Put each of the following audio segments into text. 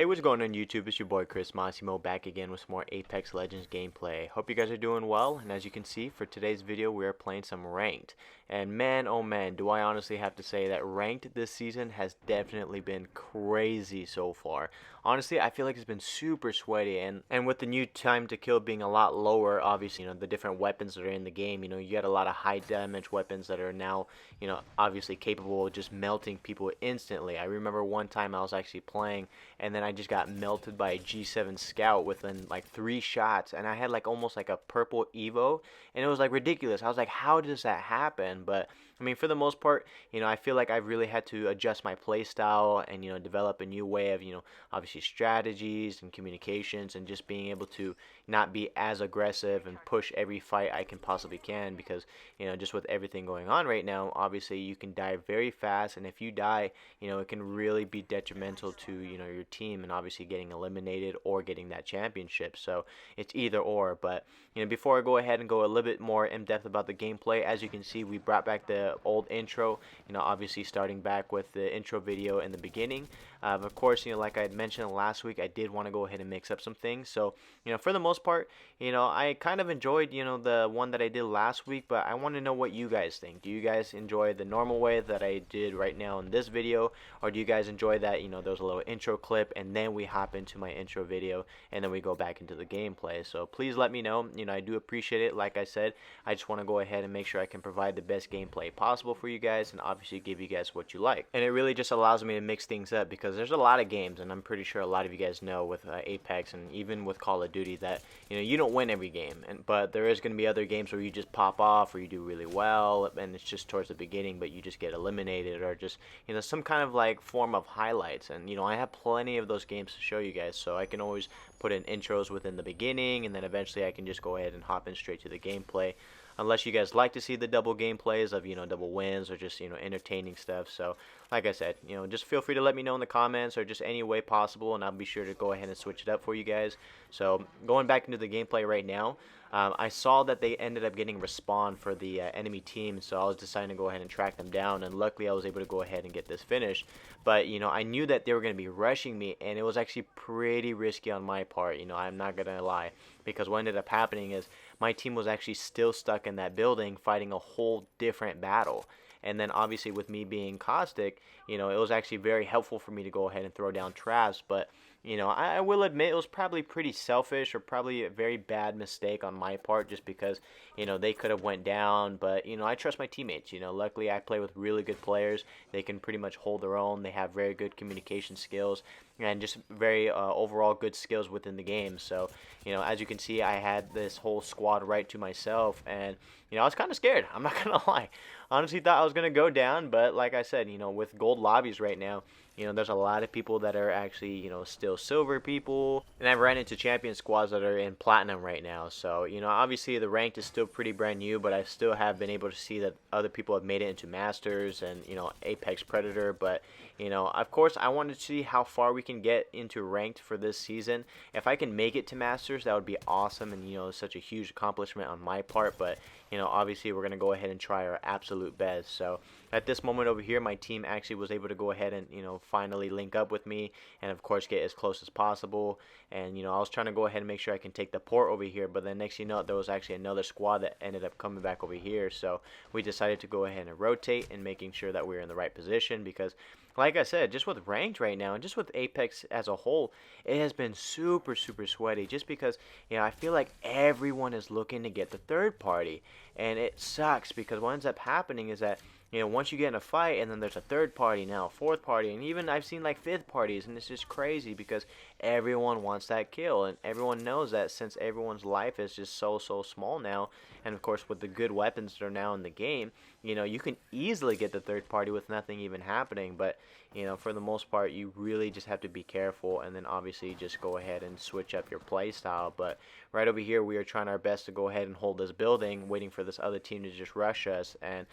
Hey, what's going on YouTube? It's your boy Chris Massimo back again with some more Apex Legends gameplay. Hope you guys are doing well, and as you can see, for today's video we are playing some Ranked. And man, oh man, do I honestly have to say that Ranked this season has definitely been crazy so far. Honestly, I feel like it's been super sweaty, and with the new time to kill being a lot lower, obviously, the different weapons that are in the game, you got a lot of high damage weapons that are now, obviously capable of just melting people instantly. I remember one time I was actually playing, and then I just got melted by a G7 Scout within like 3 shots, and I had like almost like a purple Evo, and it was like ridiculous. I was like, how does that happen? But I mean, for the most part, I feel like I've really had to adjust my play style and develop a new way of obviously strategies and communications, and just being able to not be as aggressive and push every fight I can possibly can, because just with everything going on right now, obviously you can die very fast, and if you die, it can really be detrimental to your team, and obviously getting eliminated or getting that championship. So it's either or. But before I go ahead and go a little bit more in depth about the gameplay, as you can see, we brought back the old intro, obviously starting back with the intro video in the beginning. Of course, like I had mentioned last week, I did want to go ahead and mix up some things. So for the most part, I kind of enjoyed the one that I did last week, but I want to know what you guys think. Do you guys enjoy the normal way that I did right now in this video, or do you guys enjoy that there's a little intro clip and then we hop into my intro video and then we go back into the gameplay? So please let me know. I do appreciate it. Like I said, I just want to go ahead and make sure I can provide the best gameplay possible for you guys, and obviously give you guys what you like. And it really just allows me to mix things up, because there's a lot of games, and I'm pretty sure a lot of you guys know with Apex and even with Call of Duty that you don't win every game, but there is going to be other games where you just pop off or you do really well, and it's just towards the beginning, but you just get eliminated, or just some kind of like form of highlights. And I have plenty of those games to show you guys, so I can always put in intros within the beginning, and then eventually I can just go ahead and hop in straight to the gameplay, unless you guys like to see the double gameplays of double wins, or just entertaining stuff. So like I said, just feel free to let me know in the comments, or just any way possible, and I'll be sure to go ahead and switch it up for you guys. So going back into the gameplay right now, I saw that they ended up getting respawn for the enemy team, so I was deciding to go ahead and track them down, and luckily I was able to go ahead and get this finished. But I knew that they were going to be rushing me, and it was actually pretty risky on my part, I'm not going to lie, because what ended up happening is my team was actually still stuck in that building fighting a whole different battle. And then obviously with me being caustic, it was actually very helpful for me to go ahead and throw down traps. But I will admit it was probably pretty selfish, or probably a very bad mistake on my part, just because they could have went down. But I trust my teammates. Luckily I play with really good players. They can pretty much hold their own. They have very good communication skills, and just very overall good skills within the game. So as you can see, I had this whole squad right to myself, and I was kind of scared. I'm not gonna lie. Honestly thought I was gonna go down, but like I said, with gold lobbies right now, there's a lot of people that are actually, still silver people, and I've ran into champion squads that are in platinum right now. So, obviously the ranked is still pretty brand new, but I still have been able to see that other people have made it into masters and, Apex Predator. But, of course I wanted to see how far we can get into ranked for this season. If I can make it to masters, that would be awesome, and, such a huge accomplishment on my part. But, obviously we're going to go ahead and try our absolute best. So at this moment over here, my team actually was able to go ahead and, finally link up with me, and of course get as close as possible. And I was trying to go ahead and make sure I can take the port over here, but then next there was actually another squad that ended up coming back over here. So we decided to go ahead and rotate, and making sure that we were in the right position, because like I said, just with ranked right now, and just with Apex as a whole, it has been super sweaty, just because I feel like everyone is looking to get the third party, and it sucks, because what ends up happening is that once you get in a fight, and then there's a third party, now a fourth party, and even I've seen like fifth parties, and it's just crazy, because everyone wants that kill, and everyone knows that since everyone's life is just so small now, and of course with the good weapons that are now in the game, you can easily get the third party with nothing even happening. But for the most part, you really just have to be careful, and then obviously just go ahead and switch up your play style. But right over here, we are trying our best to go ahead and hold this building, waiting for this other team to just rush us. And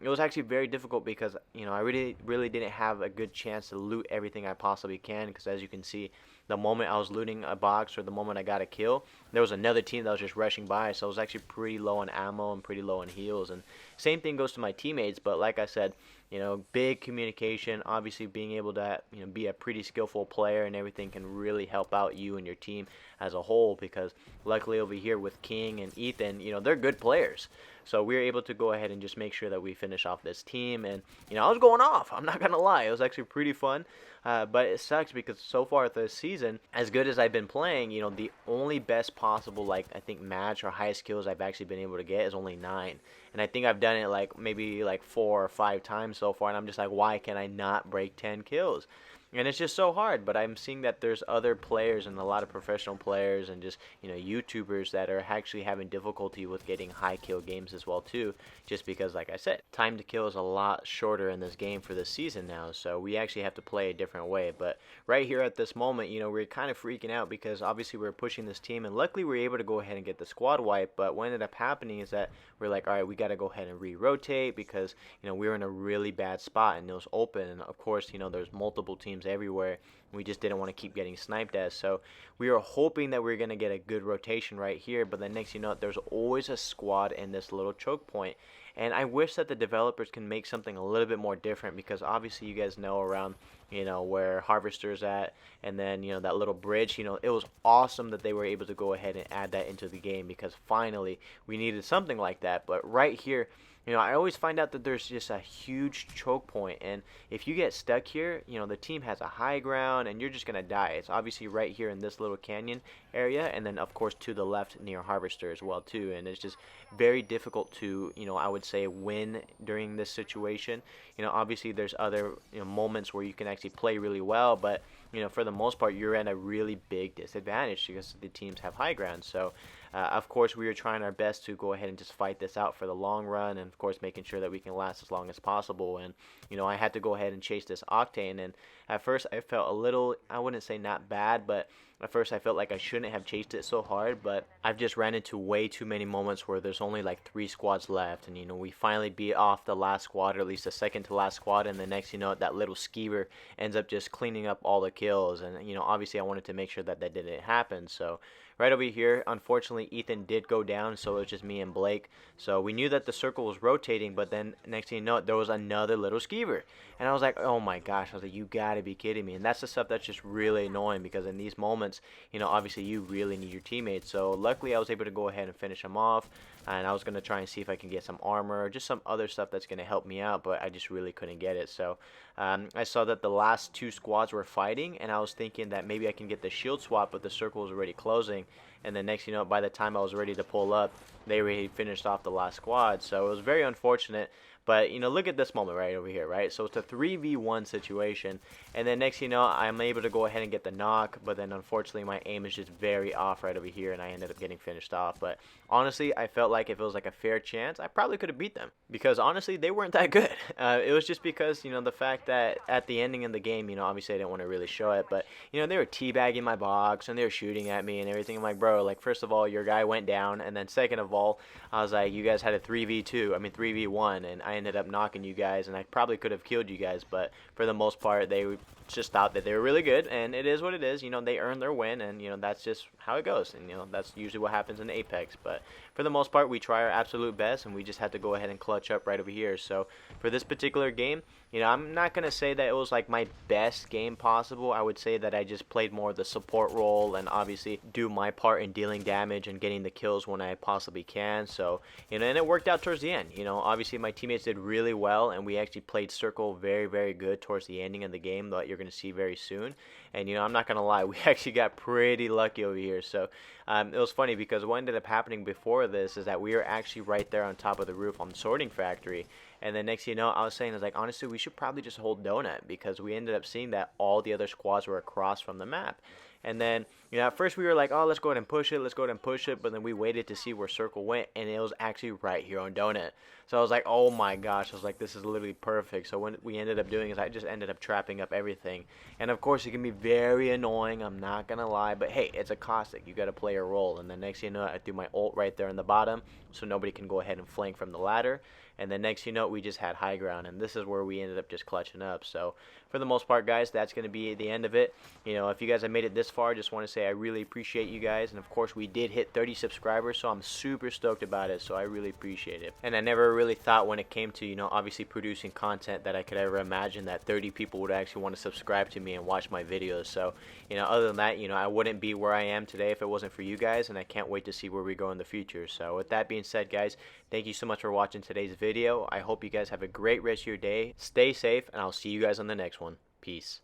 it was actually very difficult, because I really didn't have a good chance to loot everything I possibly can, because as you can see, the moment I was looting a box, or the moment I got a kill, there was another team that was just rushing by. So I was actually pretty low on ammo and pretty low on heals. And same thing goes to my teammates. But like I said, You know, big communication. Obviously, being able to be a pretty skillful player and everything can really help out you and your team as a whole. Because luckily over here with King and Ethan, they're good players. So we were able to go ahead and just make sure that we finish off this team. And I was going off. I'm not gonna lie, it was actually pretty fun. But it sucks because so far this season, as good as I've been playing, the only best possible, like, I think match or highest kills I've actually been able to get is only 9. And I think I've done it like maybe like 4 or 5 times so far, and I'm just like, why can I not break 10 kills? And it's just so hard. But I'm seeing that there's other players and a lot of professional players and just YouTubers that are actually having difficulty with getting high kill games as well too, just because, like I said, time to kill is a lot shorter in this game for this season now, so we actually have to play a different way. But right here at this moment, we're kind of freaking out because obviously we're pushing this team, and luckily we were able to go ahead and get the squad wipe. But what ended up happening is that we're like, all right, we got to go ahead and re-rotate because we were in a really bad spot and it was open, and of course there's multiple teams everywhere. We just didn't want to keep getting sniped at. So we were hoping that we were going to get a good rotation right here, but then next there's always a squad in this little choke point. And I wish that the developers can make something a little bit more different, because obviously you guys know around where Harvester's at, and then that little bridge, it was awesome that they were able to go ahead and add that into the game, because finally we needed something like that. But right here, I always find out that there's just a huge choke point, and if you get stuck here, the team has a high ground, and you're just gonna die. It's obviously right here in this little canyon area, and then of course to the left near Harvester as well too. And it's just very difficult to, I would say, win during this situation. Obviously there's other moments where you can actually play really well, but for the most part you're at a really big disadvantage because the teams have high ground. So of course we were trying our best to go ahead and just fight this out for the long run, and of course making sure that we can last as long as possible. And I had to go ahead and chase this Octane, and at first I felt a little, I wouldn't say not bad, but at first I felt like I shouldn't have chased it so hard. But I've just ran into way too many moments where there's only like 3 squads left, and we finally beat off the last squad, or at least the second to last squad, and the next that little skeever ends up just cleaning up all the kills. And obviously I wanted to make sure that that didn't happen. So right over here, unfortunately Ethan did go down, so it was just me and Blake. So we knew that the circle was rotating, but then next thing you know, there was another little skeever, and I was like, oh my gosh, I was like, you gotta be kidding me. And that's the stuff that's just really annoying, because in these moments, obviously you really need your teammates. So luckily I was able to go ahead and finish him off, and I was going to try and see if I can get some armor or just some other stuff that's going to help me out, but I just really couldn't get it. So I saw that the last 2 squads were fighting, and I was thinking that maybe I can get the shield swap, but the circle was already closing. And then next by the time I was ready to pull up, they already finished off the last squad. So it was very unfortunate. But look at this moment right over here, right? So it's a 3v1 situation, and then next I'm able to go ahead and get the knock, but then unfortunately my aim is just very off right over here, and I ended up getting finished off. But honestly, I felt like if it was like a fair chance, I probably could have beat them, because honestly they weren't that good. It was just because the fact that at the ending of the game, obviously I didn't want to really show it, but they were teabagging my box and they were shooting at me and everything. I'm like, bro, like, first of all, your guy went down, and then second of all, I was like, you guys had a 3v1, and I ended up knocking you guys, and I probably could have killed you guys, but for the most part they just thought that they were really good, and it is what it is. They earned their win, and that's just how it goes, and that's usually what happens in Apex. But for the most part we try our absolute best, and we just had to go ahead and clutch up right over here. So for this particular game, I'm not going to say that it was like my best game possible. I would say that I just played more of the support role, and obviously do my part in dealing damage and getting the kills when I possibly can. So and it worked out towards the end. Obviously my teammates did really well, and we actually played circle very, very good towards the ending of the game that you're going to see very soon. And I'm not going to lie, we actually got pretty lucky over here. So it was funny, because what ended up happening before this is that we were actually right there on top of the roof on the sorting factory. And then next I was saying, I was like, honestly, we should probably just hold donut, because we ended up seeing that all the other squads were across from the map. And then, at first we were like, oh, let's go ahead and push it, but then we waited to see where circle went, and it was actually right here on donut. So I was like, oh my gosh, I was like, this is literally perfect. So what we ended up doing is I just ended up trapping up everything. And of course it can be very annoying, I'm not gonna lie, but hey, it's a caustic, you gotta play a role. And then next I threw my ult right there in the bottom, so nobody can go ahead and flank from the ladder. And then next we just had high ground, and this is where we ended up just clutching up. So for the most part, guys, that's going to be the end of it. If you guys have made it this far, just want to say I really appreciate you guys. And of course, we did hit 30 subscribers, so I'm super stoked about it. So I really appreciate it. And I never really thought when it came to, obviously producing content that I could ever imagine that 30 people would actually want to subscribe to me and watch my videos. So, other than that, I wouldn't be where I am today if it wasn't for you guys, and I can't wait to see where we go in the future. So with that being said, guys, thank you so much for watching today's video. I hope you guys have a great rest of your day. Stay safe, and I'll see you guys on the next one. Peace.